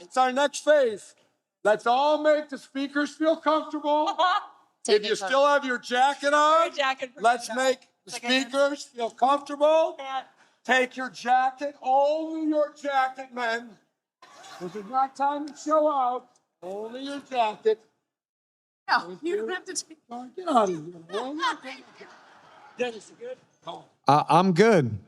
It's our next phase. Let's all make the speakers feel comfortable. If you still have your jacket on, let's make the speakers feel comfortable. Take your jacket, only your jacket, men. This is not time to show out. Only your jacket. No, you don't have to take. Get out of here. Dennis, you good? I'm good.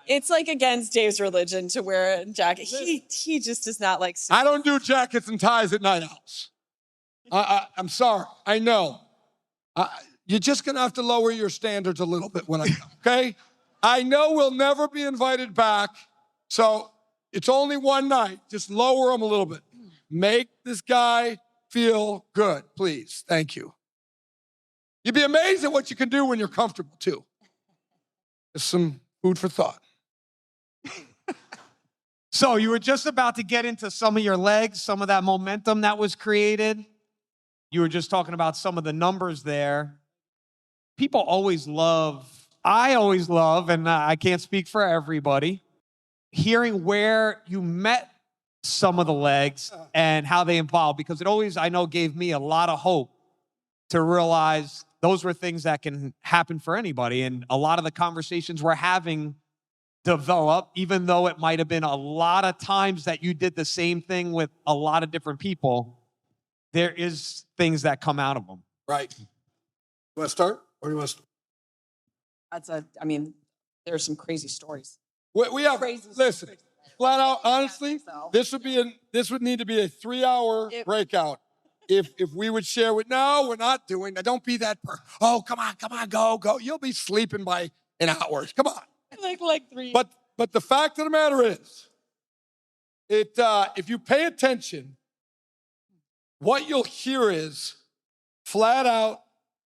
It's like against Dave's religion to wear a jacket. He just does not like. I don't do jackets and ties at Night Owls. I'm sorry. I know. You're just going to have to lower your standards a little bit when I come, okay? I know we'll never be invited back, so it's only one night. Just lower them a little bit. Make this guy feel good, please. Thank you. You'd be amazed at what you can do when you're comfortable, too. Just some food for thought. So you were just about to get into some of your legs, some of that momentum that was created. You were just talking about some of the numbers there. People always love, I always love, and I can't speak for everybody, hearing where you met some of the legs and how they evolved, because it always, I know, gave me a lot of hope to realize those were things that can happen for anybody. And a lot of the conversations we're having develop, even though it might have been a lot of times that you did the same thing with a lot of different people, there is things that come out of them. Right. You want to start? Or you want to start? There's some crazy stories. We have, listen, flat out, honestly, this would need to be a 3-hour breakout. If we would share with, no, we're not doing that. Don't be that oh, come on, go. You'll be sleeping by an hour. Come on. Like 3. But the fact of the matter is, if you pay attention, what you'll hear is flat out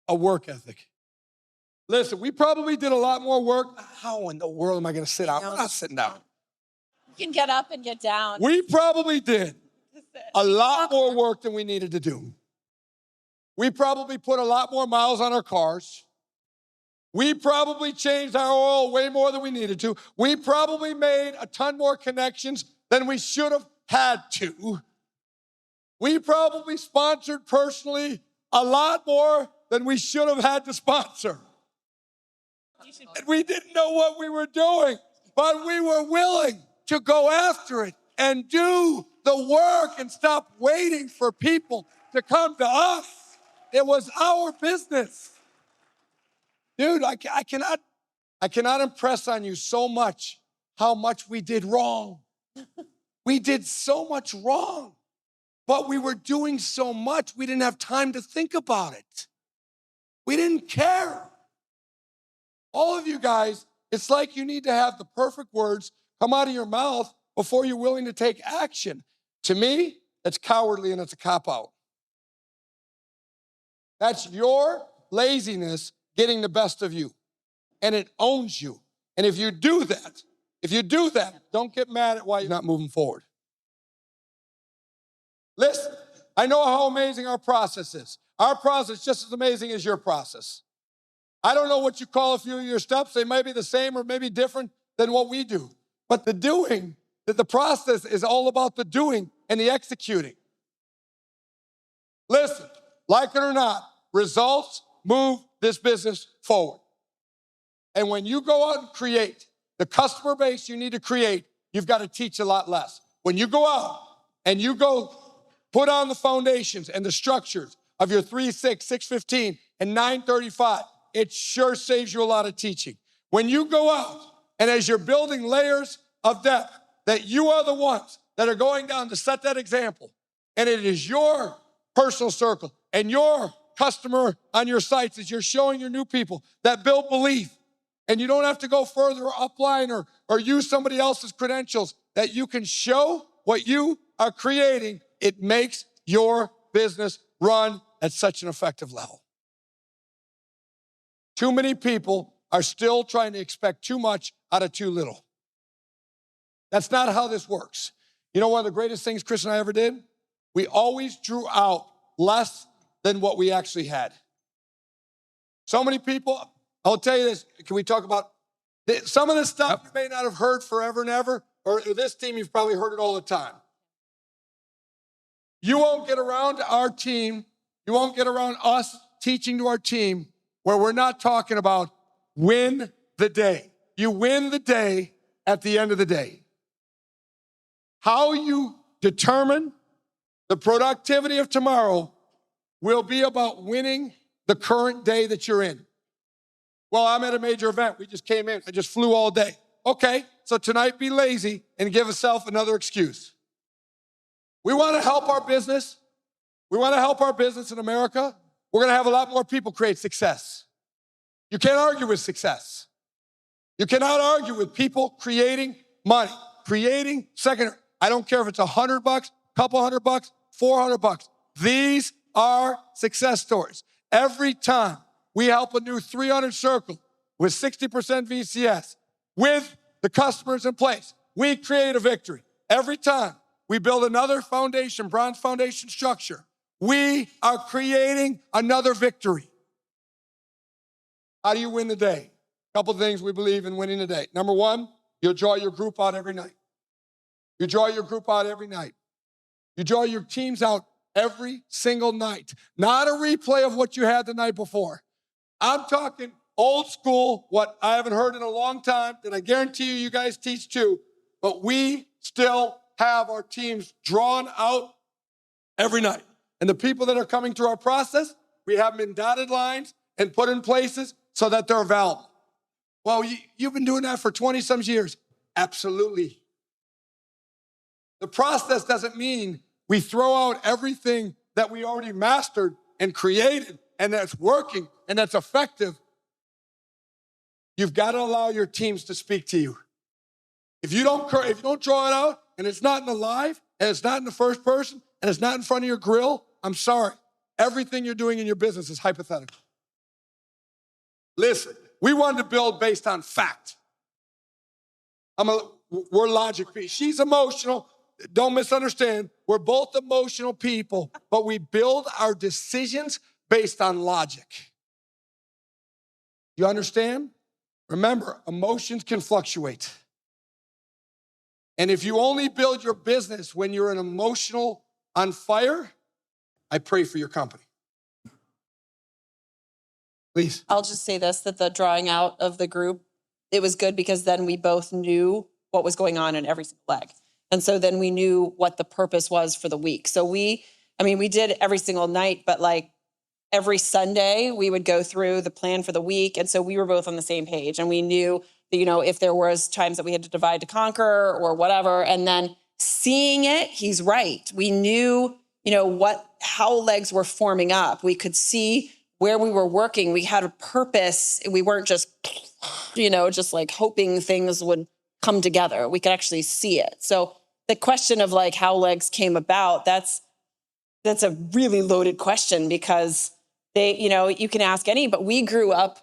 a work ethic. Listen, we probably did a lot more work. How in the world am I going to sit down? I'm not sitting down. You can get up and get down. We probably did a lot more work than we needed to do. We probably put a lot more miles on our cars. We probably changed our oil way more than we needed to. We probably made a ton more connections than we should have had to. We probably sponsored personally a lot more than we should have had to sponsor. And we didn't know what we were doing, but we were willing to go after it and do the work and stop waiting for people to come to us. It was our business. Dude, I cannot impress on you so much how much we did wrong. We did so much wrong, but we were doing so much, we didn't have time to think about it. We didn't care. All of you guys, it's like you need to have the perfect words come out of your mouth before you're willing to take action. To me, that's cowardly and it's a cop-out. That's your laziness getting the best of you, and it owns you. And if you do that, don't get mad at why you're not moving forward. Listen, I know how amazing our process is. Our process is just as amazing as your process. I don't know what you call a few of your steps. They might be the same or maybe different than what we do. But the process is all about the doing and the executing. Listen, like it or not, results move this business forward. And when you go out and create the customer base you need to create, you've got to teach a lot less. When you go out and you go put on the foundations and the structures of your 3-6, 6-15, and 9-35, it sure saves you a lot of teaching. When you go out and as you're building layers of depth, that you are the ones that are going down to set that example, and it is your personal circle and your customer on your sites as you're showing your new people that build belief, and you don't have to go further upline or use somebody else's credentials, that you can show what you are creating. It makes your business run at such an effective level. Too many people are still trying to expect too much out of too little. That's not how this works. You know, one of the greatest things Chris and I ever did? We always drew out less than what we actually had. So many people, I'll tell you this, can we talk about Some of the stuff you may not have heard forever and ever, or this team, you've probably heard it all the time. You won't get around our team, you won't get around us teaching to our team where we're not talking about win the day. You win the day at the end of the day. How you determine the productivity of tomorrow will be about winning the current day that you're in. Well, I'm at a major event. We just came in. I just flew all day. Okay, so tonight be lazy and give yourself another excuse. We want to help our business. We want to help our business in America. We're going to have a lot more people create success. You can't argue with success. You cannot argue with people creating money, creating secondary. I don't care if it's $100, couple $100, $400. These are success stories. Every time we help a new 300 circle with 60% VCS with the customers in place, we create a victory. Every time we build another foundation, bronze foundation structure, we are creating another victory. How do you win the day? A couple things we believe in winning the day. Number one, you'll draw your group out every night. You draw your group out every night. You draw your teams out every single night. Not a replay of what you had the night before. I'm talking old school, what I haven't heard in a long time, that I guarantee you guys teach too, but we still have our teams drawn out every night. And the people that are coming through our process, we have them in dotted lines and put in places so that they're available. Well, you've been doing that for 20-some years. Absolutely. The process doesn't mean we throw out everything that we already mastered and created and that's working and that's effective. You've got to allow your teams to speak to you. If you don't draw it out and it's not in the live and it's not in the first person and it's not in front of your grill, I'm sorry. Everything you're doing in your business is hypothetical. Listen, we wanted to build based on fact. We're logic people. She's emotional. Don't misunderstand. We're both emotional people, but we build our decisions based on logic. You understand? Remember, emotions can fluctuate. And if you only build your business when you're an emotional on fire, I pray for your company. Please. I'll just say this, that the drawing out of the group, it was good because then we both knew what was going on in every single leg. And so then we knew what the purpose was for the week. So we did every single night, but like every Sunday we would go through the plan for the week. And so we were both on the same page and we knew that, if there was times that we had to divide to conquer or whatever, and then seeing it, he's right. We knew, how legs were forming up. We could see where we were working. We had a purpose. We weren't just, just like hoping things would come together. We could actually see it. So the question of like how legs came about, that's a really loaded question because you can ask any, but we grew up,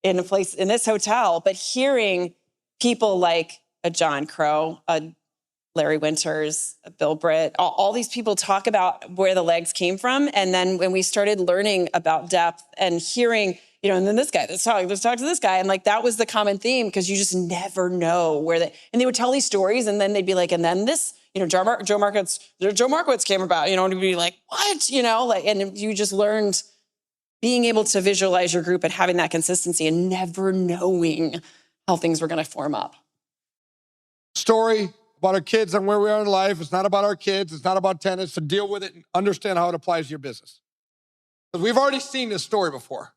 in a place in this hotel, but hearing people like a John Crow, a Larry Winters, a Bill Britt, all these people talk about where the legs came from. And then when we started learning about depth and hearing, and then this guy, let's talk to this guy. And like, that was the common theme because you just never know and they would tell these stories and then they'd be like, and then this, Joe Markowitz came about, and we'd be like, what? And you just learned being able to visualize your group and having that consistency and never knowing how things were going to form up. Story about our kids and where we are in life. It's not about our kids. It's not about tennis. So deal with it and understand how it applies to your business. Because we've already seen this story before.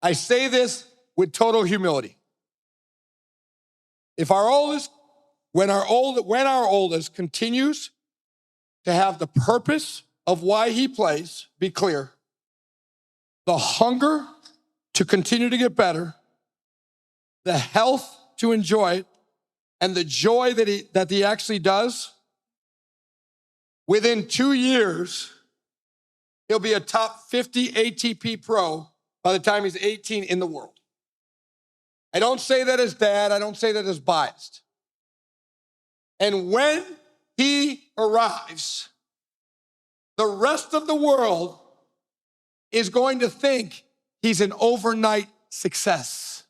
I say this with total humility. When our oldest continues to have the purpose of why he plays, be clear, the hunger to continue to get better, the health to enjoy it, and the joy that he actually does, within 2 years, he'll be a top 50 ATP pro by the time he's 18 in the world. I don't say that as dad. I don't say that as biased. And when he arrives, the rest of the world is going to think he's an overnight success.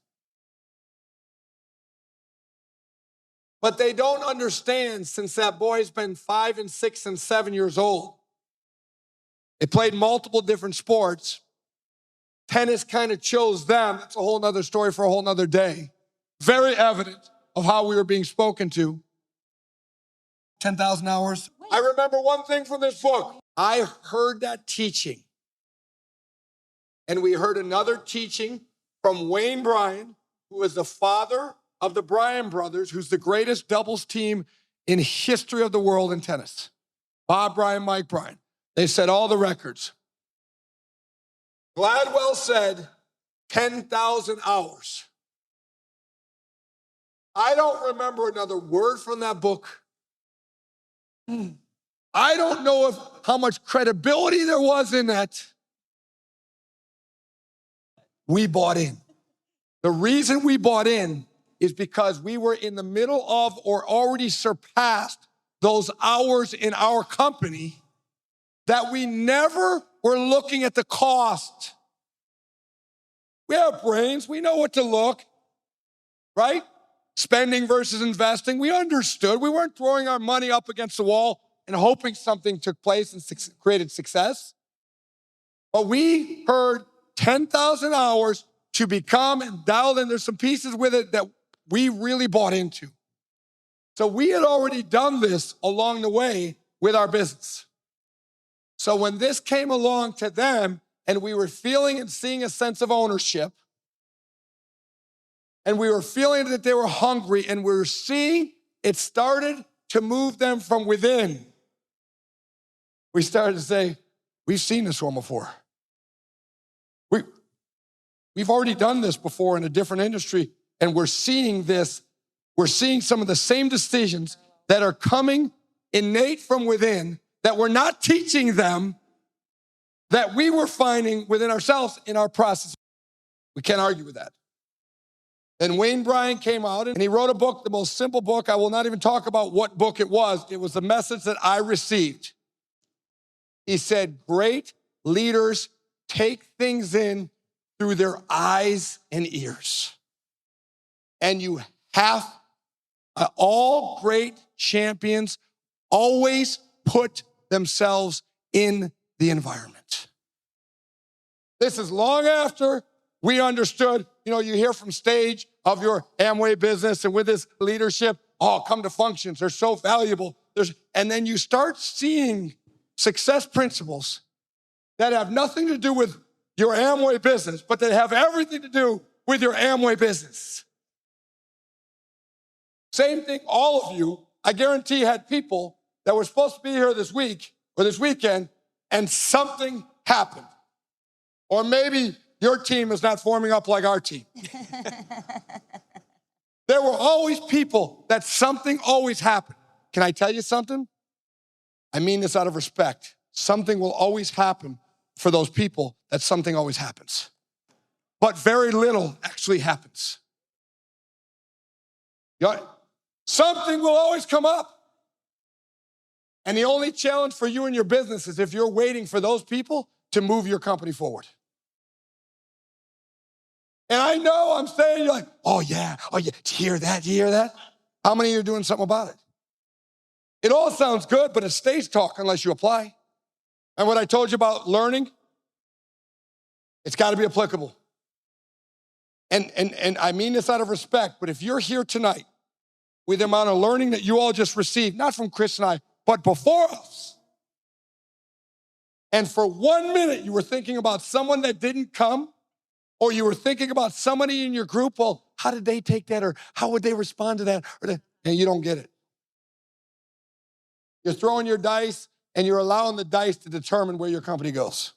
But they don't understand, since that boy's been 5 and 6 and 7 years old. They played multiple different sports. Tennis kind of chose them. That's a whole nother story for a whole nother day. Very evident of how we were being spoken to. 10,000 hours. I remember one thing from this book. I heard that teaching. And we heard another teaching from Wayne Bryan, who is the father of the Bryan brothers, who's the greatest doubles team in history of the world in tennis. Bob Bryan, Mike Bryan. They set all the records. Gladwell said 10,000 hours. I don't remember another word from that book. I don't know how much credibility there was in that. We bought in. The reason we bought in is because we were in the middle of or already surpassed those hours in our company that we never were looking at the cost. We have brains. We know what to look, right? Spending versus investing. We understood. We weren't throwing our money up against the wall and hoping something took place and created success. But we heard 10,000 hours to become and dialed in. There's some pieces with it that we really bought into. So we had already done this along the way with our business. So when this came along to them and we were feeling and seeing a sense of ownership, and we were feeling that they were hungry, and we were seeing it started to move them from within, we started to say, we've seen this one before. We've already done this before in a different industry, and we're seeing this. We're seeing some of the same decisions that are coming innate from within that we're not teaching them, that we were finding within ourselves in our process. We can't argue with that. Then Wayne Bryan came out and he wrote a book, the most simple book. I will not even talk about what book it was. It was the message that I received. He said, great leaders take things in through their eyes and ears. And you have, all great champions always put themselves in the environment. This is long after we understood, you hear from stage of your Amway business and with this leadership, come to functions, they're so valuable. And then you start seeing success principles that have nothing to do with your Amway business, but that have everything to do with your Amway business. Same thing, all of you, I guarantee, had people that were supposed to be here this week or this weekend, and something happened. Or maybe your team is not forming up like our team. There were always people that something always happened. Can I tell you something? I mean this out of respect. Something will always happen for those people, that something always happens. But very little actually happens. Something will always come up. And the only challenge for you and your business is if you're waiting for those people to move your company forward. And I know I'm saying, you're like, oh yeah, did you hear that, How many of you are doing something about it? It all sounds good, but it stays talk unless you apply. And what I told you about learning, it's got to be applicable. And I mean this out of respect, but if you're here tonight with the amount of learning that you all just received, not from Chris and I, but before us, and for 1 minute you were thinking about someone that didn't come, or you were thinking about somebody in your group, well, how did they take that, or how would they respond to that, and you don't get it. You're throwing your dice, and you're allowing the dice to determine where your company goes.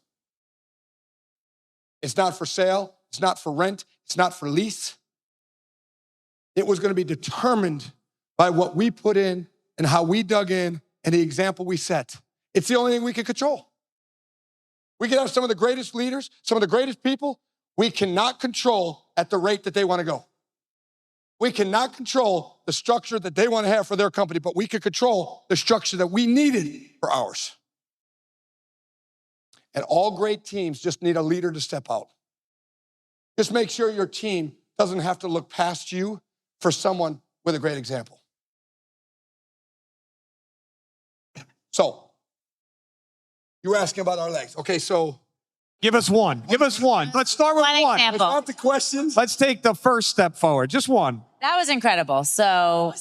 It's not for sale. It's not for rent. It's not for lease. It was going to be determined by what we put in and how we dug in and the example we set. It's the only thing we can control. We can have some of the greatest leaders, some of the greatest people. We cannot control at the rate that they want to go. We cannot control the structure that they want to have for their company, but we can control the structure that we needed for ours. And all great teams just need a leader to step out. Just make sure your team doesn't have to look past you for someone with a great example. So, you were asking about our legs. Okay, so Give us one. Give us one. Let's start with One one. example. not the questions. Let's take the first step forward. Just one. That was incredible. So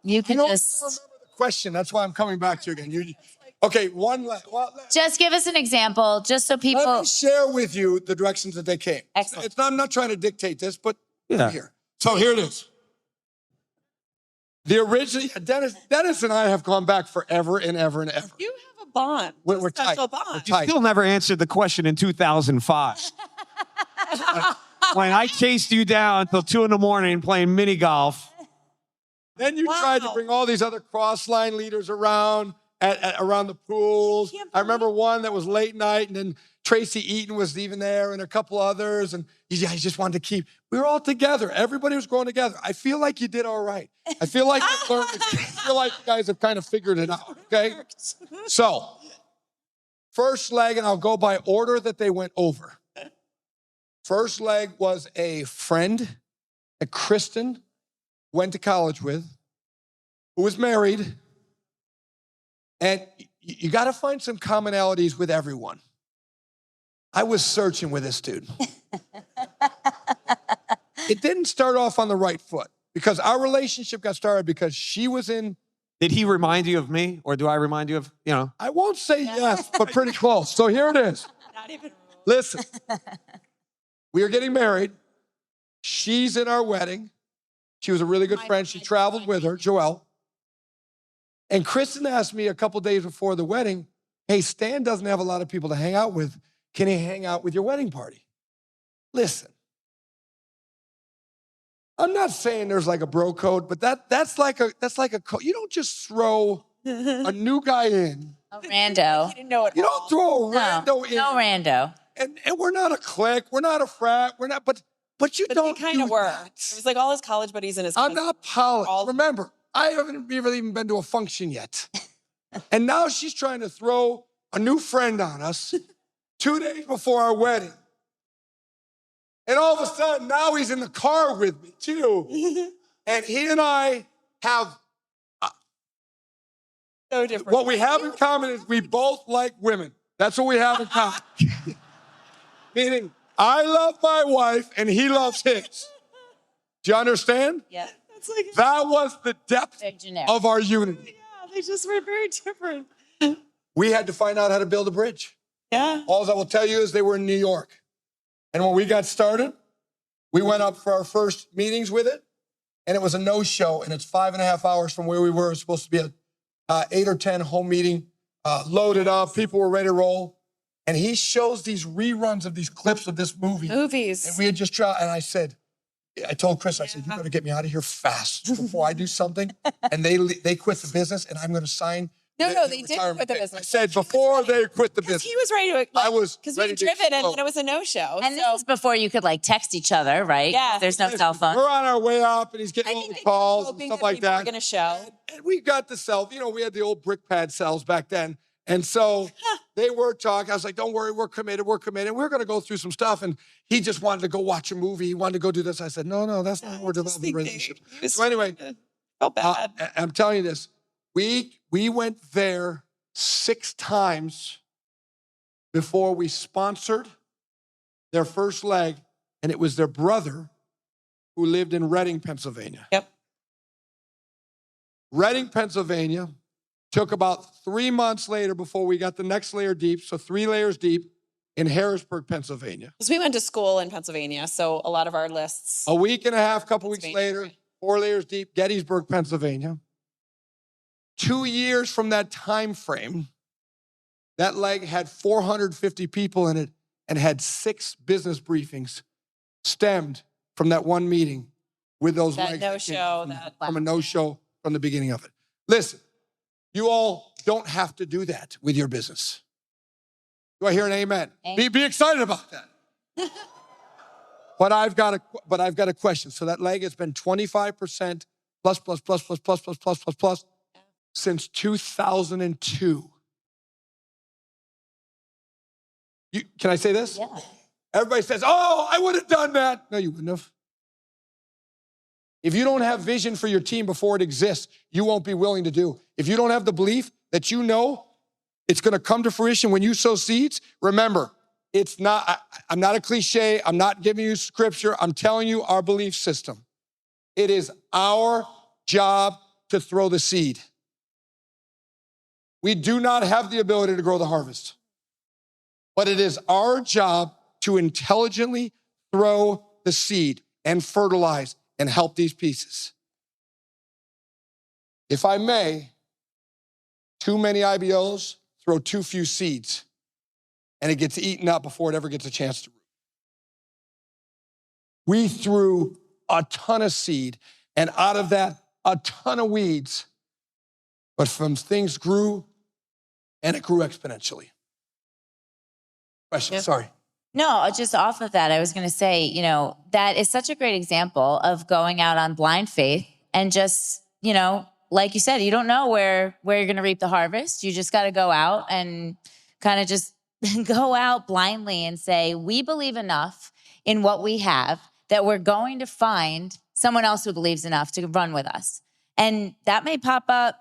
you I can don't just remember the question. That's why I'm coming back to you again. Okay, one leg. Well, just give us an example, just so let people. me share with you the directions that they came. Excellent. I'm not trying to dictate this, but Yeah. here. So here it is. The original, Dennis and I have gone back forever and ever and ever. You have a bond. We're a special tight. bond. You still never answered the question in 2005. When I chased you down until 2 a.m. playing mini golf. Then you tried to Wow. bring all these other cross-line leaders around around the pools. Can't I remember one that was late night, and then Tracy Eaton was even there, and a couple others, and you guys just wanted to keep. We were all together. Everybody was going together. I feel like you did all right. I feel like you learned. I feel like you guys have kind of figured it out. Okay, so first leg, and I'll go by order that they went over. First leg was a friend that Kristen went to college with, who was married, and you got to find some commonalities with everyone. I was searching with this dude. It didn't start off on the right foot because our relationship got started because she was in, Did he remind you of me, or do I remind you of, I won't say yes, but pretty close. So here it is. Not even. Listen, we are getting married. She's in our wedding. She was a really good friend. She traveled with her, Joelle. And Kristen asked me a couple days before the wedding, hey, Stan doesn't have a lot of people to hang out with. Can he hang out with your wedding party? Listen, I'm not saying there's like a bro code, but that's like a code. You don't just throw a new guy in. A rando. You didn't know it. You don't throw a No, rando in. no rando. And we're not a clique. We're not a frat. We're not, but you But don't they kind do of were. that. It was like all his college buddies and his. I'm cousins. not polished. all- Remember, I haven't even been to a function yet. And now she's trying to throw a new friend on us 2 days before our wedding. And all of a sudden, now he's in the car with me too. And he and I have, So different. what we have in common is we both like women. That's what we have in common. Meaning, I love my wife and he loves his. Do you understand? Yeah. It's like, That was the depth Very generic. of our unity. yeah, they just were very different. We had to find out how to build a bridge. Yeah. All I will tell you is they were in New York. And when we got started, we went up for our first meetings with it, and it was a no-show, and it's 5.5 hours from where we were. It was supposed to be a 8 or 10 home meeting, loaded up, people were ready to roll. And he shows these reruns of these clips of this movie. Movies. And we had just tried, and I told Chris, I said, you better get me out of here fast before I do something. And they quit the business, and I'm going to sign. No, they did retirement quit the pay. business. I said before they quit the Because business. he was ready to. I was because we ready had to driven and explode. then it was a no-show. And this so is before you could like text each other, right? Yeah. There's no cell phone. We're on our way up, and he's getting I all think the they calls were and hoping stuff that like people were that. going to show. And we got the cell. We had the old brick pad cells back then. And so they were talking. I was like, don't worry, we're committed. We're committed. We're going to go through some stuff. And he just wanted to go watch a movie. He wanted to go do this. I said, no, that's not how we're developing a relationship. So So anyway, felt bad. I'm telling you this. We went there 6 times before we sponsored their first leg. And it was their brother who lived in Reading, Pennsylvania. Yep. Reading, Pennsylvania, took about 3 months later before we got the next layer deep, so 3 layers deep in Harrisburg, Pennsylvania. Because we went to school in Pennsylvania, so a lot of our lists. A week and a half, couple weeks Pennsylvania, later, right. 4 layers deep, Gettysburg, Pennsylvania. 2 years from that time frame, that leg had 450 people in it and had 6 business briefings stemmed from that one meeting with those That legs. no-show, came that- from a no-show from the beginning of it. Listen, you all don't have to do that with your business. Do I hear an amen? Be excited about that. But I've got a question. So that leg has been 25% plus since 2002. Can I say this? Yeah. Everybody says, oh, I would have done that. No, you wouldn't have. If you don't have vision for your team before it exists, you won't be willing to do. If you don't have the belief that you know It's going to come to fruition when you sow seeds. Remember, it's not, I'm not a cliche. I'm not giving you scripture. I'm telling you our belief system. It is our job to throw the seed. We do not have the ability to grow the harvest, but it is our job to intelligently throw the seed and fertilize and help these pieces. If I may, too many IBOs throw too few seeds, and it gets eaten up before it ever gets a chance to root. We threw a ton of seed, and out of that, a ton of weeds. But from things grew, and it grew exponentially. Question, Yeah. sorry. No, just off of that, I was going to say, you know, that is such a great example of going out on blind faith and just, you know, like you said, you don't know where you're going to reap the harvest. You just got to go out and kind of just go out blindly and say, we believe enough in what we have that we're going to find someone else who believes enough to run with us. And that may pop up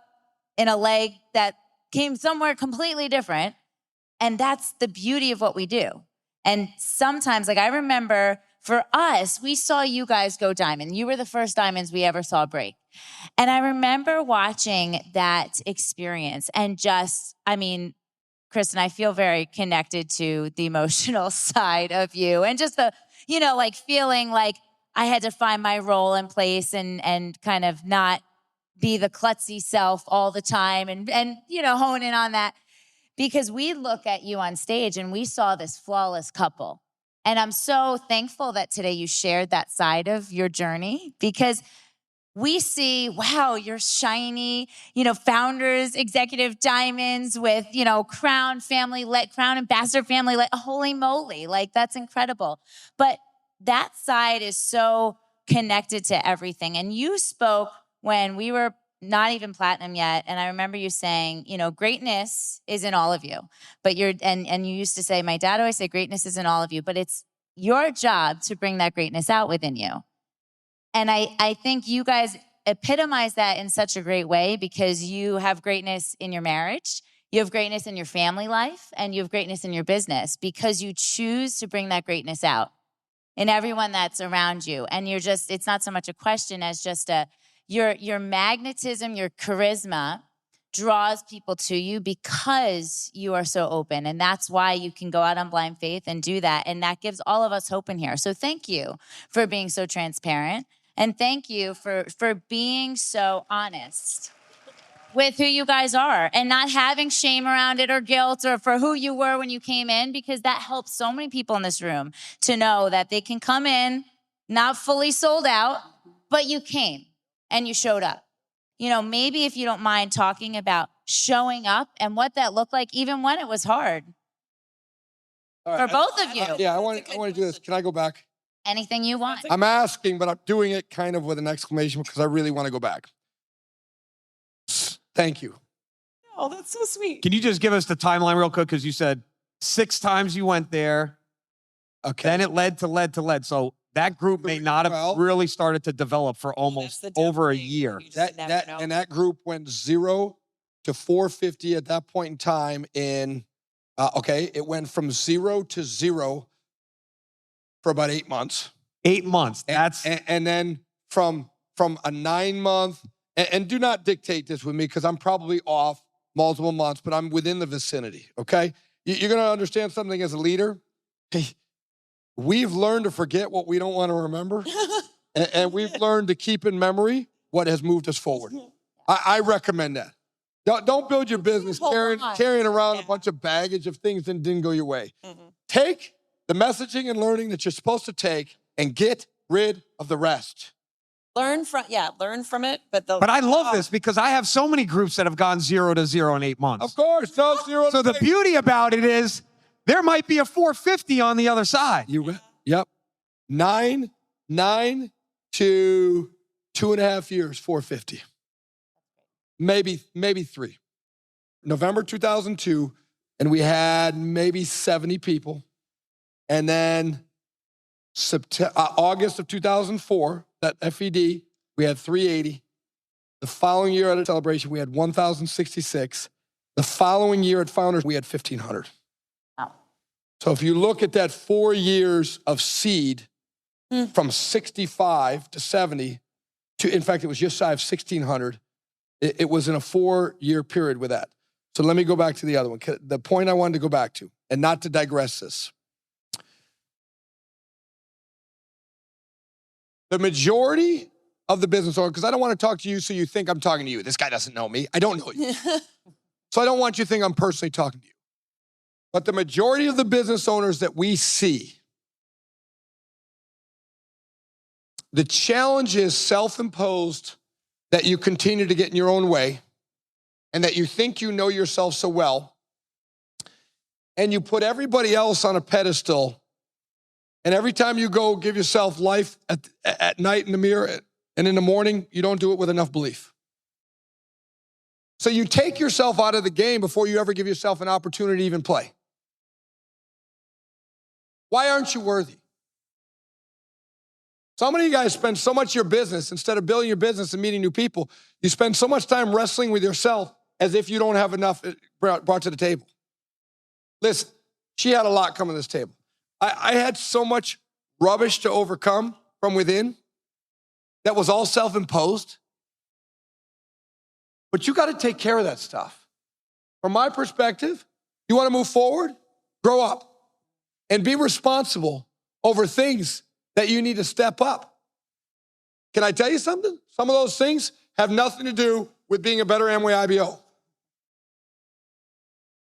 in a leg that came somewhere completely different. And that's the beauty of what we do. And sometimes, like I remember for us, we saw you guys go diamond. You were the first diamonds we ever saw break. And I remember watching that experience and just, I mean, Kristen, I feel very connected to the emotional side of you and just the, you know, like feeling like I had to find my role and place and kind of not be the klutzy self all the time and you know, hone in on that. Because we look at you on stage and we saw this flawless couple. And I'm so thankful that today you shared that side of your journey because we see, wow, you're shiny, you know, founders, executive diamonds with, you know, Crown Ambassador family, like holy moly, like that's incredible. But that side is so connected to everything. And you spoke when we were not even platinum yet. And I remember you saying, you know, greatness is in all of you, but and you used to say, my dad always said, greatness is in all of you, but it's your job to bring that greatness out within you. And I think you guys epitomize that in such a great way because you have greatness in your marriage, you have greatness in your family life, and you have greatness in your business because you choose to bring that greatness out in everyone that's around you. And you're just, it's not so much a question as just your magnetism, your charisma draws people to you because you are so open. And that's why you can go out on blind faith and do that. And that gives all of us hope in here. So thank you for being so transparent. And thank you for being so honest with who you guys are and not having shame around it or guilt or for who you were when you came in, because that helps so many people in this room to know that they can come in not fully sold out, but you came. And you showed up. You know, maybe if you don't mind talking about showing up and what that looked like, even when it was hard. All For both of you. I want to do this. Can I go back? Anything you want. I'm asking, but I'm doing it kind of with an exclamation because I really want to go back. Thank you. Oh, that's so sweet. Can you just give us the timeline real quick? Because you said 6 times you went there. Okay. Then it led to lead. So that group may not have really started to develop for almost over a year. That group went 0 to 450 at that point in time in, it went from 0 to 0 for about 8 months. 8 months. And then from a 9-month, and do not dictate this with me because I'm probably off multiple months, but I'm within the vicinity, okay? You're going to understand something as a leader. Hey, we've learned to forget what we don't want to remember, and we've learned to keep in memory what has moved us forward. I recommend that. Don't build your business carrying around a bunch of baggage of things that didn't go your way. Take the messaging and learning that you're supposed to take and get rid of the rest. Learn from it. But I love this because I have so many groups that have gone 0 to 0 in 8 months. Of course, no 0 So to the beauty about it is there might be a 450 on the other side. Yep. 9 to 2.5 years, 450. Maybe 3. November 2002, and we had maybe 70 people. And then August of 2004, that FED, we had 380. The following year at a celebration, we had 1,066. The following year at Founders, we had 1,500. Wow. So if you look at that 4 years of seed from 65 to 70 to, in fact, it was just shy of 1,600. It was in a 4-year period with that. So let me go back to the other one. The point I wanted to go back to, and not to digress this. The majority of the business owners, because I don't want to talk to you so you think I'm talking to you. This guy doesn't know me. I don't know you. So I don't want you to think I'm personally talking to you. But the majority of the business owners that we see, the challenge is self-imposed, that you continue to get in your own way and that you think you know yourself so well, and you put everybody else on a pedestal, and every time you go give yourself life at night in the mirror and in the morning, you don't do it with enough belief. So you take yourself out of the game before you ever give yourself an opportunity to even play. Why aren't you worthy? So many of you guys spend so much of your business, instead of building your business and meeting new people, you spend so much time wrestling with yourself as if you don't have enough brought to the table. Listen, she had a lot come to this table. I had so much rubbish to overcome from within that was all self-imposed. But you got to take care of that stuff. From my perspective, you want to move forward, grow up, and be responsible over things that you need to step up. Can I tell you something? Some of those things have nothing to do with being a better Amway IBO.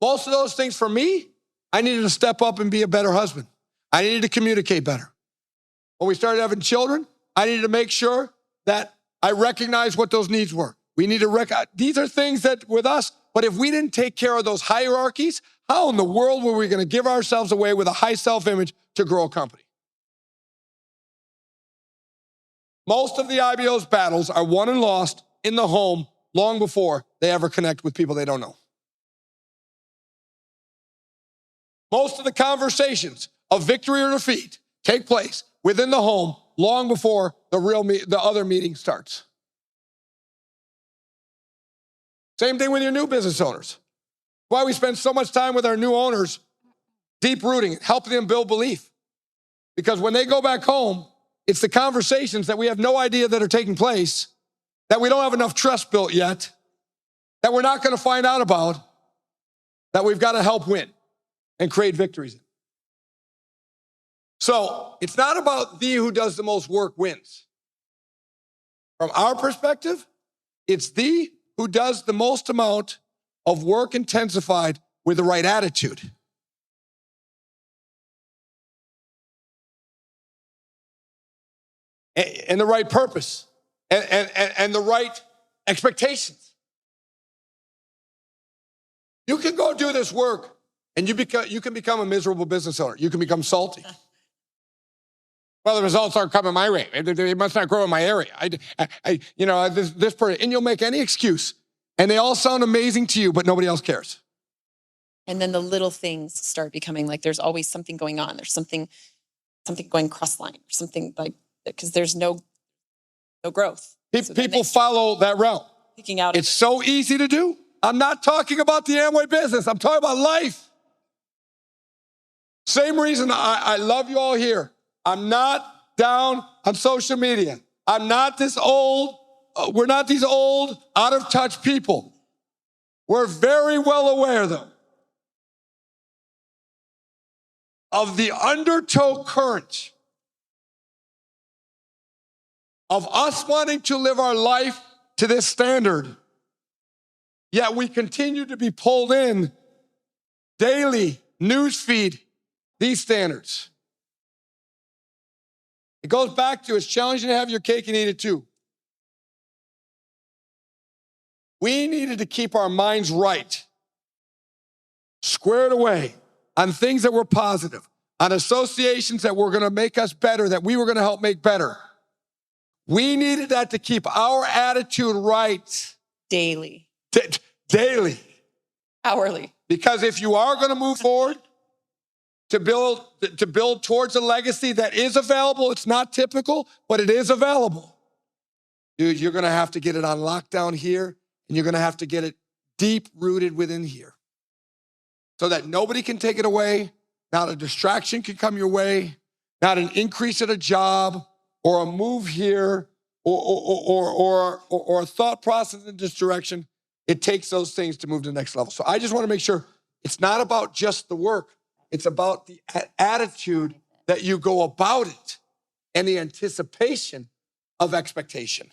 Most of those things for me, I needed to step up and be a better husband. I needed to communicate better. When we started having children, I needed to make sure that I recognized what those needs were. We need to these are things that with us, but if we didn't take care of those hierarchies, how in the world were we going to give ourselves away with a high self-image to grow a company? Most of the IBO's battles are won and lost in the home long before they ever connect with people they don't know. Most of the conversations of victory or defeat take place within the home long before the other meeting starts. Same thing with your new business owners. Why we spend so much time with our new owners, deep rooting, helping them build belief. Because when they go back home, it's the conversations that we have no idea that are taking place, that we don't have enough trust built yet, that we're not going to find out about, that we've got to help win and create victories. So it's not about thee who does the most work wins. From our perspective, it's thee who does the most amount of work intensified with the right attitude. And the right purpose and the right expectations. You can go do this work and you can become a miserable business owner. You can become salty. Well, the results aren't coming my way. They must not grow in my area. This person, and you'll make any excuse, and they all sound amazing to you, but nobody else cares. And then the little things start becoming like there's always something going on. There's something going cross-line or something like, because there's no growth. People follow that route. Picking out. It's so easy to do. I'm not talking about the Amway business. I'm talking about life. Same reason I love you all here. I'm not down on social media. I'm not this old. We're not these old, out of touch people. We're very well aware, though, of the undertow current of us wanting to live our life to this standard, yet we continue to be pulled in daily, newsfeed, these standards. It goes back to it's challenging to have your cake and eat it too. We needed to keep our minds right, squared away on things that were positive, on associations that were going to make us better, that we were going to help make better. We needed that to keep our attitude right. Daily. Daily. Hourly. Because if you are going to move forward to build towards a legacy that is available, it's not typical, but it is available. Dude, you're going to have to get it on lockdown here, and you're going to have to get it deep rooted within here so that nobody can take it away. Not a distraction can come your way, not an increase at a job or a move here or a thought process in this direction. It takes those things to move to the next level. So I just want to make sure it's not about just the work. It's about the attitude that you go about it and the anticipation of expectation.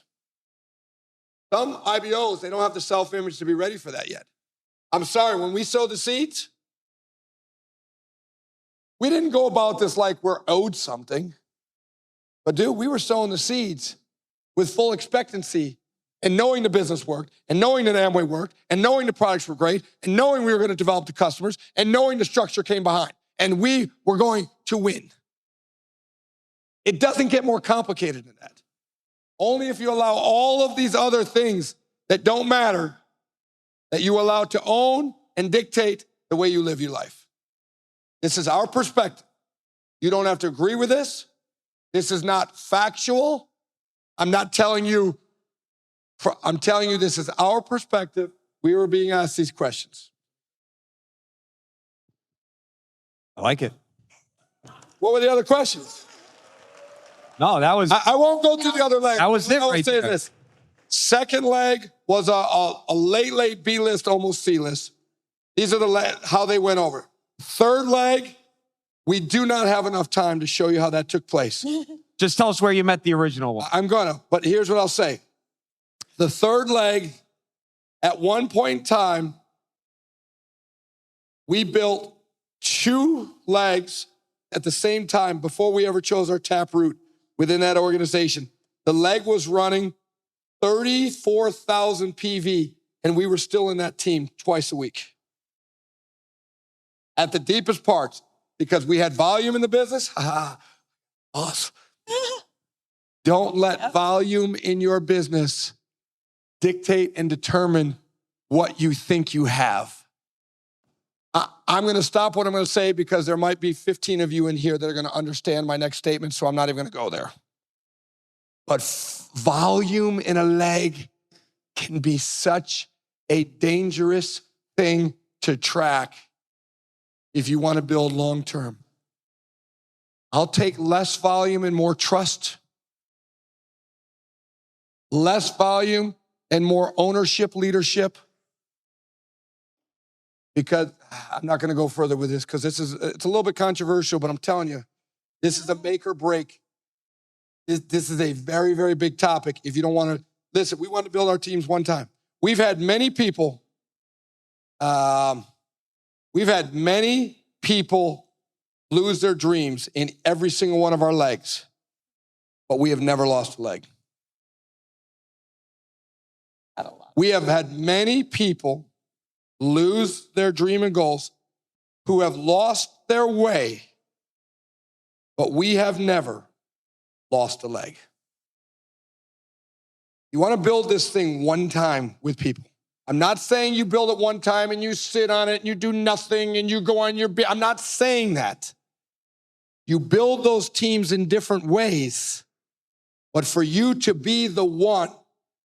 Some IBOs, they don't have the self-image to be ready for that yet. I'm sorry, when we sowed the seeds, we didn't go about this like we're owed something. But dude, we were sowing the seeds with full expectancy and knowing the business worked and knowing that Amway worked and knowing the products were great and knowing we were going to develop the customers and knowing the structure came behind and we were going to win. It doesn't get more complicated than that. Only if you allow all of these other things that don't matter, that you allow to own and dictate the way you live your life. This is our perspective. You don't have to agree with this. This is not factual. I'm telling you this is our perspective. We were being asked these questions. I like it. What were the other questions? No, that was. I won't go through the other leg. That was it What I would right say is there. this. Second leg was a late B list, almost C list. These are how they went over. Third leg, we do not have enough time to show you how that took place. Just tell us where you met the original one. I'm gonna, but here's what I'll say. The third leg, at one point in time, we built 2 legs at the same time before we ever chose our taproot within that organization. The leg was running 34,000 PV, and we were still in that team twice a week. At the deepest parts, because we had volume in the business. Boss. Don't let volume in your business dictate and determine what you think you have. I'm going to stop what I'm going to say because there might be 15 of you in here that are going to understand my next statement, so I'm not even going to go there. But volume in a leg can be such a dangerous thing to track if you want to build long-term. I'll take less volume and more trust. Less volume and more ownership, leadership. Because I'm not going to go further with this because it's a little bit controversial, but I'm telling you, this is a make or break. This is a very, very big topic. If you don't want to, listen, we want to build our teams one time. We've had many people lose their dreams in every single one of our legs, but we have never lost a leg. We have had many people lose their dream and goals who have lost their way, but we have never lost a leg. You want to build this thing one time with people. I'm not saying you build it one time and you sit on it and you do nothing and you go on your... I'm not saying that. You build those teams in different ways, but for you to be the one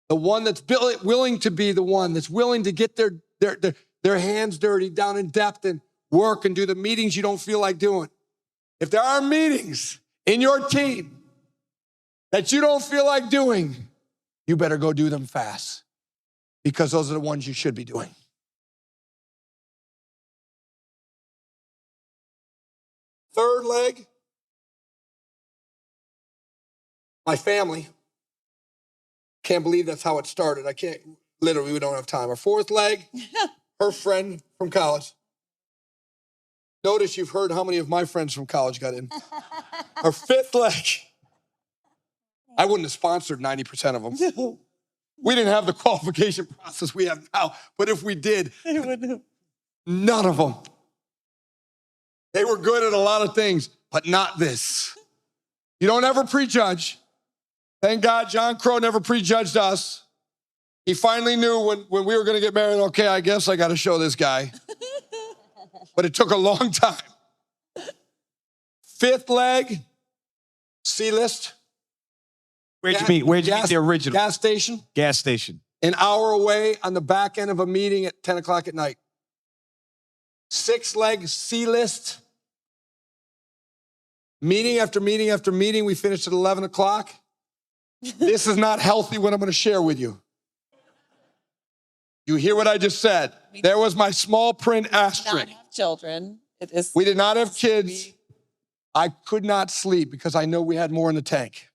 that's willing to be the one that's willing to get their hands dirty down in depth and work and do the meetings you don't feel like doing. If there are meetings in your team that you don't feel like doing, you better go do them fast because those are the ones you should be doing. Third leg, my family. Can't believe that's how it started. Literally, we don't have time. Our fourth leg, her friend from college. Notice you've heard how many of my friends from college got in. Our fifth leg, I wouldn't have sponsored 90% of them. We didn't have the qualification process we have now, but if we did, none of them. They were good at a lot of things, but not this. You don't ever prejudge. Thank God John Crow never prejudged us. He finally knew when we were going to get married, okay, I guess I got to show this guy. But it took a long time. Fifth leg, C-list. Where'd you meet the original? Gas station. Gas station. an hour away on the back end of a meeting at 10 o'clock at night. 6-leg C-list. Meeting after meeting after meeting. We finished at 11 o'clock. This is not healthy what I'm going to share with you. You hear what I just said? There was my small print asterisk. Not have children. It is. We did not have kids. I could not sleep because I know we had more in the tank.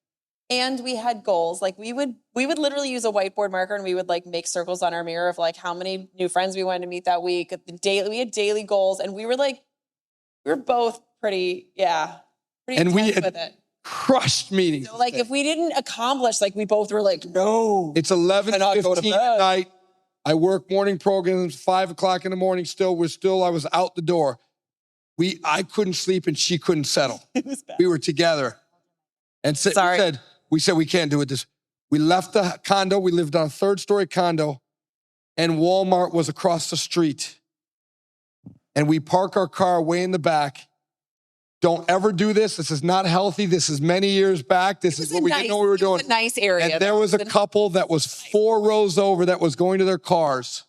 And we had goals. Like we would literally use a whiteboard marker and we would like make circles on our mirror of like how many new friends we wanted to meet that week. We had daily goals, and we were both pretty And we intense had with it. crushed meetings. So like if we didn't accomplish, like we both were like, no. It's Cannot go to 11:15 bed. at night. I work morning programs, 5 o'clock in the morning still. I was out the door. I couldn't sleep and she couldn't settle. It was bad. We were together. And Sorry. we said, we can't do it. We left the condo. We lived on a 3rd-story condo, and Walmart was across the street. And we park our car way in the back. Don't ever do this. This is not healthy. This is many years back. This is what we didn't know we were doing. It was a nice area. And there was a couple that was 4 rows over that was going to their cars.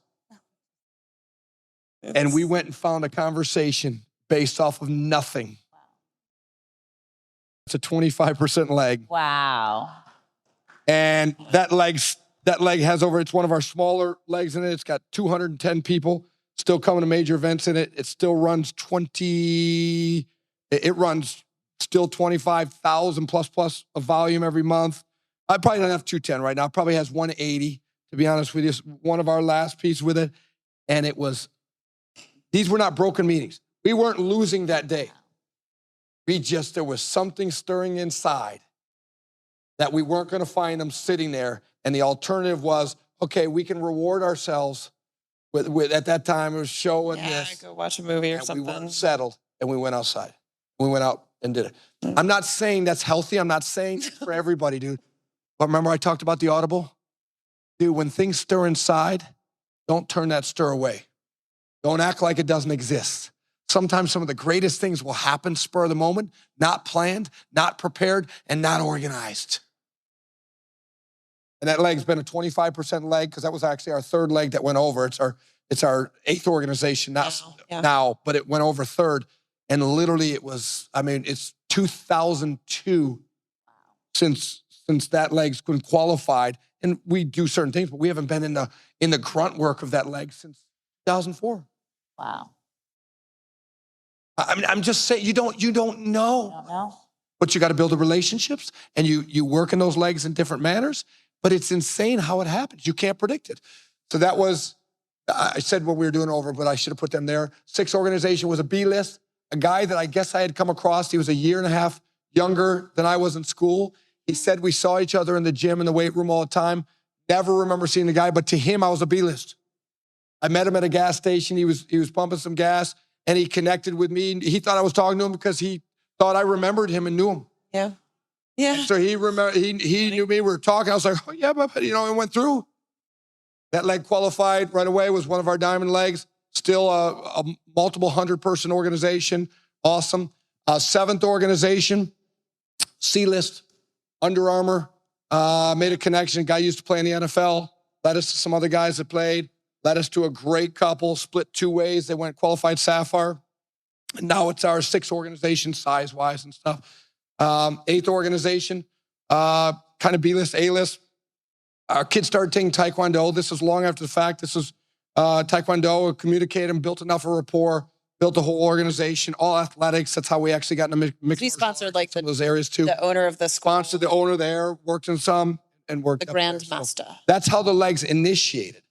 And we went and found a conversation based off of nothing. It's a 25% leg. Wow. And that leg has it's one of our smaller legs in it. It's got 210 people still coming to major events in it. It still runs it runs still 25,000 plus of volume every month. I probably don't have 210 right now. It probably has 180, to be honest with you. It's one of our last pieces with it. And these were not broken meetings. We weren't losing that day. There was something stirring inside that we weren't going to find them sitting there. And the alternative was, okay, we can reward ourselves with at that time, it was show and this. Go watch a movie or And something. we weren't settled, and we went outside. We went out and did it. I'm not saying that's healthy. I'm not saying it's for everybody, dude. But remember I talked about the audible? Dude, when things stir inside, don't turn that stir away. Don't act like it doesn't exist. Sometimes some of the greatest things will happen spur of the moment, not planned, not prepared, and not organized. And that leg's been a 25% leg because that was actually our 3rd leg that went over. It's our 8th organization now, but it went over 3rd. And literally it's 2002 since that leg's been qualified. And we do certain things, but we haven't been in the grunt work of that leg since 2004. Wow. I'm just saying, you don't know. I don't know. But you got to build the relationships, and you work in those legs in different manners. But it's insane how it happens. You can't predict it. So that was, I said what we were doing over, but I should have put them there. 6 organization was a B list. A guy that I guess I had come across. He was a year and a half younger than I was in school. He said we saw each other in the gym and the weight room all the time. Never remember seeing the guy, but to him, I was a B list. I met him at a gas station. He was pumping some gas, and he connected with me. He thought I was talking to him because he thought I remembered him and knew him. Yeah. Yeah. So he knew me. We were talking. I was like, oh yeah, but it went through. That leg qualified right away. Was one of our diamond legs. Still a multiple 100-person organization. Awesome. 7th organization, C-list, Under Armour. Made a connection. Guy used to play in the NFL. Led us to some other guys that played. Led us to a great couple. Split 2 ways. They went qualified Sapphire. And now it's our 6th organization size-wise and stuff. 8th organization, kind of B-list, A-list. Our kids started taking Taekwondo. This is long after the fact. This was Taekwondo, communicated and built enough of rapport, built a whole organization, all athletics. That's how we actually got into mixed. We sponsored like some of those areas too. the owner of the school, Sponsored the owner there, worked in some, and worked the up there. grandmaster. So that's how the legs initiated.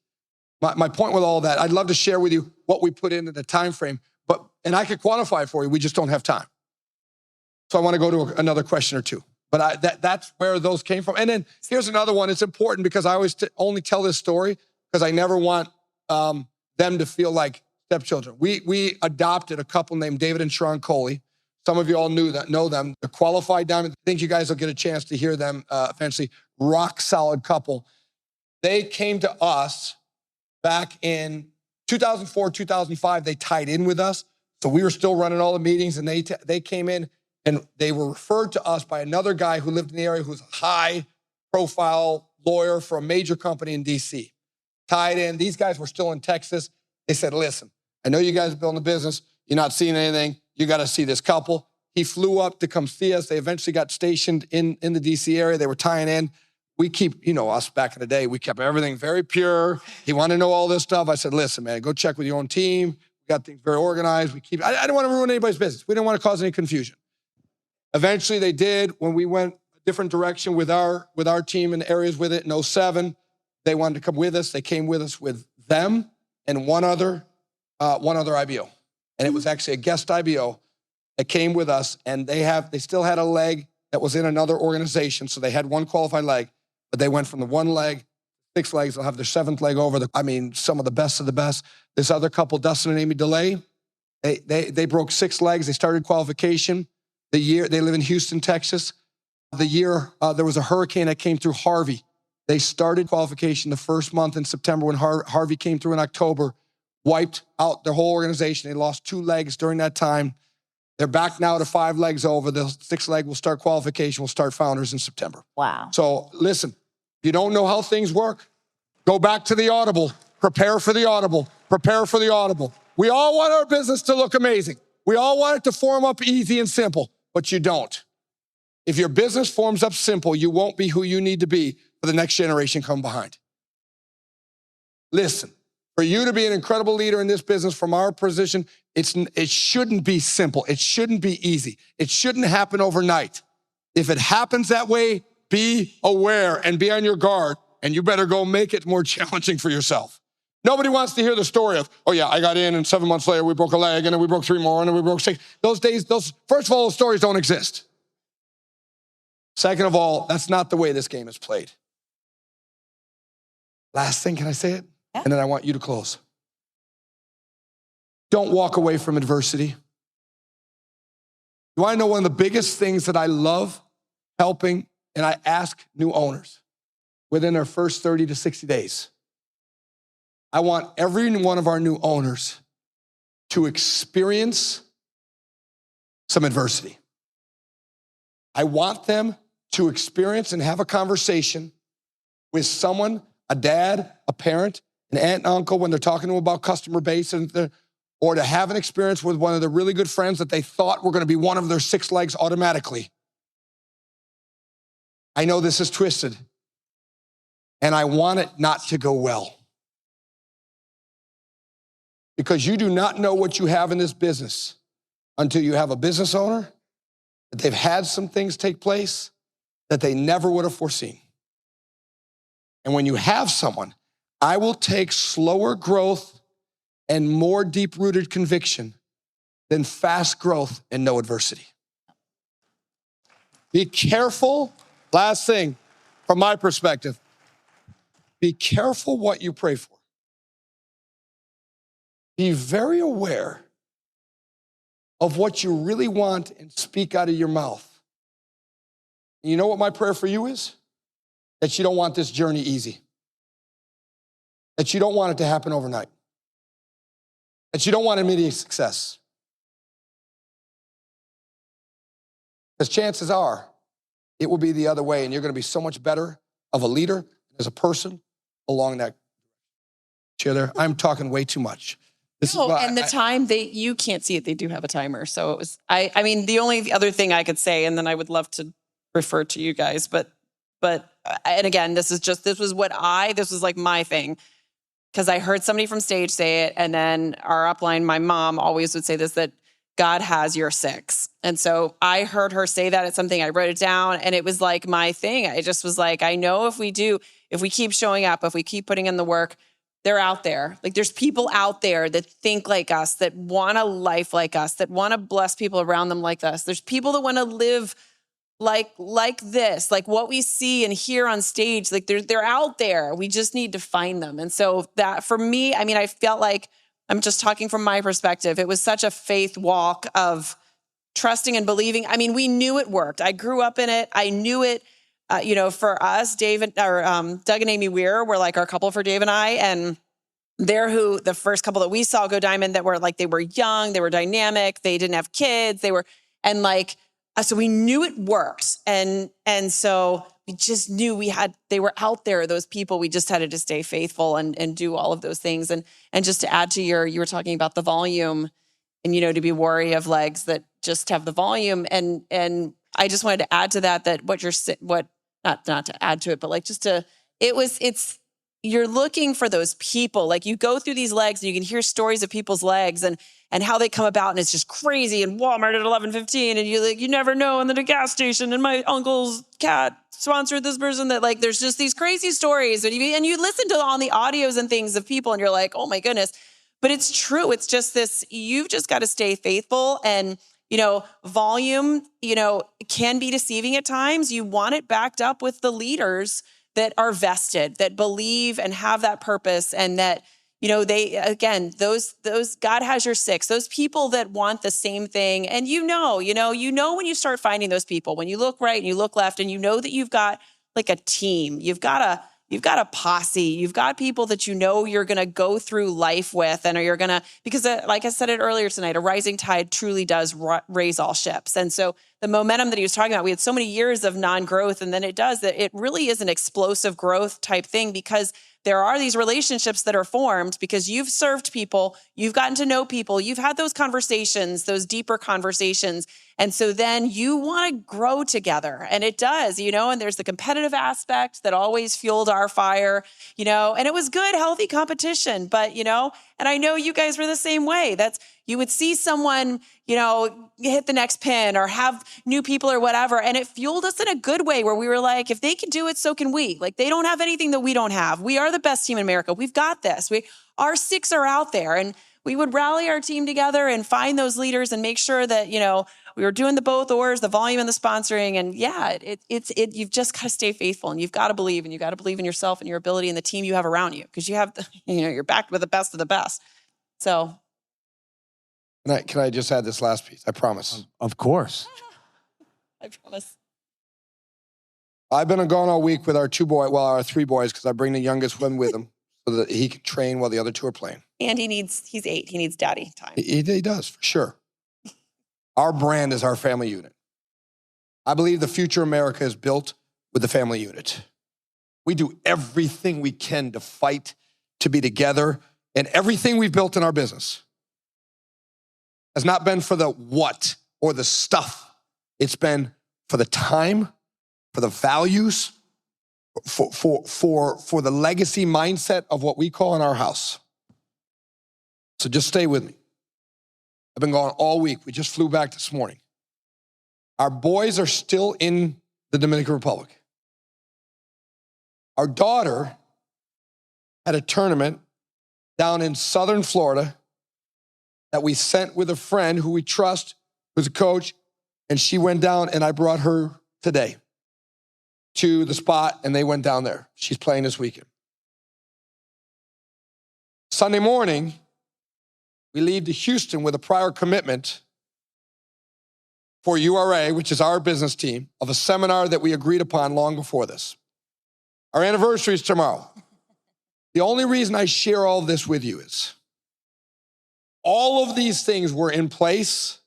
My point with all that, I'd love to share with you what we put into the time frame, and I could quantify it for you. We just don't have time. So I want to go to another question or two. But that's where those came from. And then here's another one. It's important because I always only tell this story because I never want them to feel like stepchildren. We adopted a couple named David and Sharon Coley. Some of you all know them. They're qualified diamond. I think you guys will get a chance to hear them eventually. Rock solid couple. They came to us back in 2004, 2005. They tied in with us. So we were still running all the meetings, and they came in. And they were referred to us by another guy who lived in the area who's a high-profile lawyer for a major company in D.C. tied in. These guys were still in Texas. They said, listen, I know you guys are building a business. You're not seeing anything. You got to see this couple. He flew up to come see us. They eventually got stationed in the DC area. They were tying in. We keep, us back in the day, we kept everything very pure. He wanted to know all this stuff. I said, listen, man, go check with your own team. We got things very organized. I don't want to ruin anybody's business. We don't want to cause any confusion. Eventually they did. When we went a different direction with our team and areas with it in 2007, they wanted to come with us. They came with us with them and one other IBO. And it was actually a guest IBO that came with us, and they still had a leg that was in another organization. So they had one qualified leg, but they went from the one leg, 6 legs. They'll have their 7th leg over. Some of the best of the best. This other couple, Dustin and Amy DeLay, they broke 6 legs. They started qualification. They live in Houston, Texas. There was a hurricane that came through, Harvey. They started qualification the first month in September when Harvey came through in October, wiped out their whole organization. They lost 2 legs during that time. They're back now to 5 legs over. The 6th leg will start qualification. We'll start founders in September. Wow. So listen, if you don't know how things work, go back to the audible. Prepare for the audible. Prepare for the audible. We all want our business to look amazing. We all want it to form up easy and simple, but you don't. If your business forms up simple, you won't be who you need to be for the next generation come behind. Listen, for you to be an incredible leader in this business from our position, it shouldn't be simple. It shouldn't be easy. It shouldn't happen overnight. If it happens that way, be aware and be on your guard, and you better go make it more challenging for yourself. Nobody wants to hear the story of, oh yeah, I got in and 7 months later we broke a leg and then we broke 3 more and then we broke 6. First of all, those stories don't exist. Second of all, that's not the way this game is played. Last thing, can I say it? Yeah. And then I want you to close. Don't walk away from adversity. You want to know one of the biggest things that I love helping, and I ask new owners within their first 30 to 60 days? I want every one of our new owners to experience some adversity. I want them to experience and have a conversation with someone, a dad, a parent, an aunt and uncle, when they're talking to them about customer base, or to have an experience with one of the really good friends that they thought were going to be one of their 6 legs automatically. I know this is twisted, and I want it not to go well. Because you do not know what you have in this business until you have a business owner, that they've had some things take place that they never would have foreseen. And when you have someone, I will take slower growth and more deep-rooted conviction than fast growth and no adversity. Be careful, last thing, from my perspective, be careful what you pray for. Be very aware of what you really want and speak out of your mouth. And you know what my prayer for you is? That you don't want this journey easy. That you don't want it to happen overnight. That you don't want immediate success. Because chances are, it will be the other way, and you're going to be so much better of a leader as a person along that. Chair, I'm talking way too much. Time you can't see it, they do have a timer. So it was, the only other thing I could say, and then I would love to refer to you guys, but and again, this was like my thing. Because I heard somebody from stage say it, and then our upline, my mom always would say this, that God has your 6. And so I heard her say that. It's something, I wrote it down, and it was like my thing. I just was like, I know if we keep showing up, if we keep putting in the work, they're out there. Like, there's people out there that think like us, that want a life like us, that want to bless people around them like us. There's people that want to live like this, like what we see and hear on stage. Like, they're out there. We just need to find them. And so that, for me, I felt like, I'm just talking from my perspective, it was such a faith walk of trusting and believing. We knew it worked. I grew up in it. I knew it. For us, Doug and Amy Weir were like our couple for Dave and I, and they're the first couple that we saw go diamond, that were like, they were young, they were dynamic, they didn't have kids, so we knew it worked. And so we just knew they were out there, those people. We just had to stay faithful and do all of those things. And just to add to you were talking about the volume and, to be wary of legs that just have the volume. And I just wanted to add to that not to add to it, but like just to, you're looking for those people. Like you go through these legs and you can hear stories of people's legs and how they come about, and it's just crazy. And Walmart at 11:15, and you never know. And then a gas station, and my uncle's cat sponsored this person. That like, there's just these crazy stories, and you listen to on the audios and things of people, and you're like, oh my goodness. But it's true. It's just this. You've just got to stay faithful, and volume, can be deceiving at times. You want it backed up with the leaders that are vested, that believe and have that purpose, and that, those God has your six, those people that want the same thing. And when you start finding those people, when you look right and you look left, and that you've got like a team, you've got a posse, you've got people that you're going to go through life with, and you're going to, because like I said it earlier tonight, a rising tide truly does raise all ships. And so the momentum that he was talking about, we had so many years of non-growth, and then it really is an explosive growth type thing, because there are these relationships that are formed because you've served people, you've gotten to know people, you've had those conversations, those deeper conversations. And so then you want to grow together, and it does, and there's the competitive aspect that always fueled our fire, and it was good, healthy competition, but, and I know you guys were the same way. You would see someone, hit the next pin or have new people or whatever. And it fueled us in a good way, where we were like, if they can do it, so can we. Like, they don't have anything that we don't have. We are the best team in America. We've got this. Our six are out there, and we would rally our team together and find those leaders and make sure that, we were doing the both ors, the volume and the sponsoring. And yeah, you've just got to stay faithful, and you've got to believe, and you've got to believe in yourself and your ability and the team you have around you, because you have, you're backed with the best of the best. So. Can I just add this last piece? I promise. Of course. I promise. I've been gone all week with our our three boys, because I bring the youngest one with him so that he can train while the other two are playing. And he's 8. He needs daddy time. He does, for sure. Our brand is our family unit. I believe the future of America is built with the family unit. We do everything we can to fight, to be together, and everything we've built in our business has not been for the what or the stuff. It's been for the time, for the values, for the legacy mindset of what we call in our house. So just stay with me. I've been gone all week. We just flew back this morning. Our boys are still in the Dominican Republic. Our daughter had a tournament down in southern Florida that we sent with a friend who we trust, who's a coach, and she went down, and I brought her today to the spot, and they went down there. She's playing this weekend. Sunday morning, we leave to Houston with a prior commitment for URA, which is our business team, of a seminar that we agreed upon long before this. Our anniversary is tomorrow. The only reason I share all this with you is all of these things were in place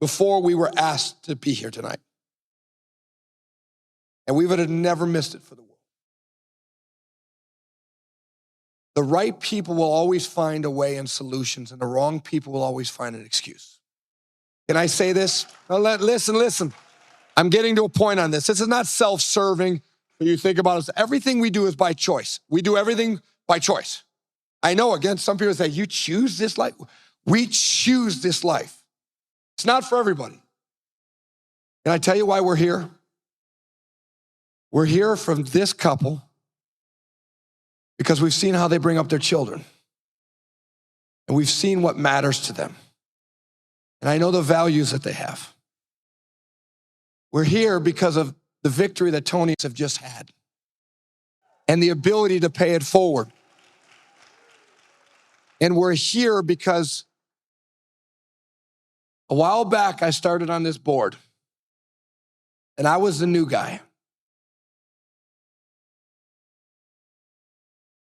before we were asked to be here tonight. And we would have never missed it for the world. The right people will always find a way and solutions, and the wrong people will always find an excuse. Can I say this? Listen. I'm getting to a point on this. This is not self-serving. You think about it. Everything we do is by choice. We do everything by choice. I know, again, some people say, you choose this life? We choose this life. It's not for everybody. Can I tell you why we're here? We're here from this couple because we've seen how they bring up their children. And we've seen what matters to them. And I know the values that they have. We're here because of the victory that Tony's have just had and the ability to pay it forward. And we're here because a while back, I started on this board, and I was the new guy.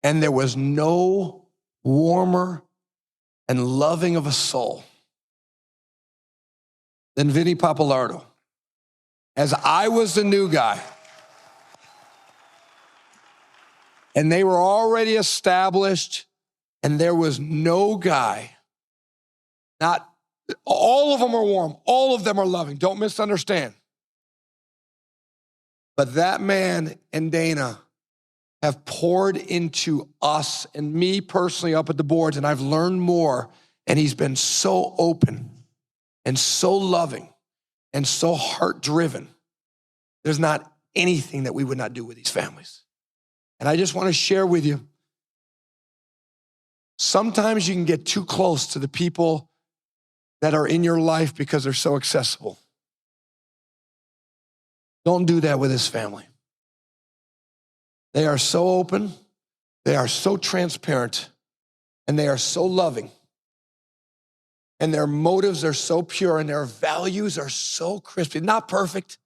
And there was no warmer and loving of a soul than Vinny Pappalardo. As I was the new guy, and they were already established, and there was no guy, not all of them are warm, all of them are loving. Don't misunderstand. But that man and Dana have poured into us and me personally up at the boards, and I've learned more, and he's been so open and so loving and so heart-driven. There's not anything that we would not do with these families. And I just want to share with you, sometimes you can get too close to the people that are in your life because they're so accessible. Don't do that with this family. They are so open, they are so transparent, and they are so loving. And their motives are so pure, and their values are so crispy. Not perfect,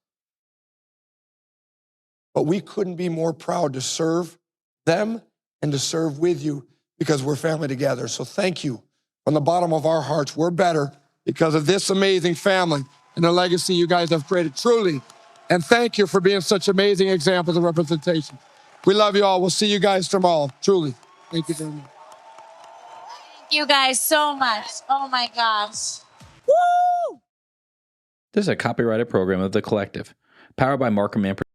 but we couldn't be more proud to serve them and to serve with you because we're family together. So thank you from the bottom of our hearts. We're better because of this amazing family and the legacy you guys have created, truly. And thank you for being such amazing examples of representation. We love you all. We'll see you guys tomorrow, truly. Thank you very much. Thank you guys so much. Oh my gosh. This is a copyrighted program of The Collective, powered by Markham Man.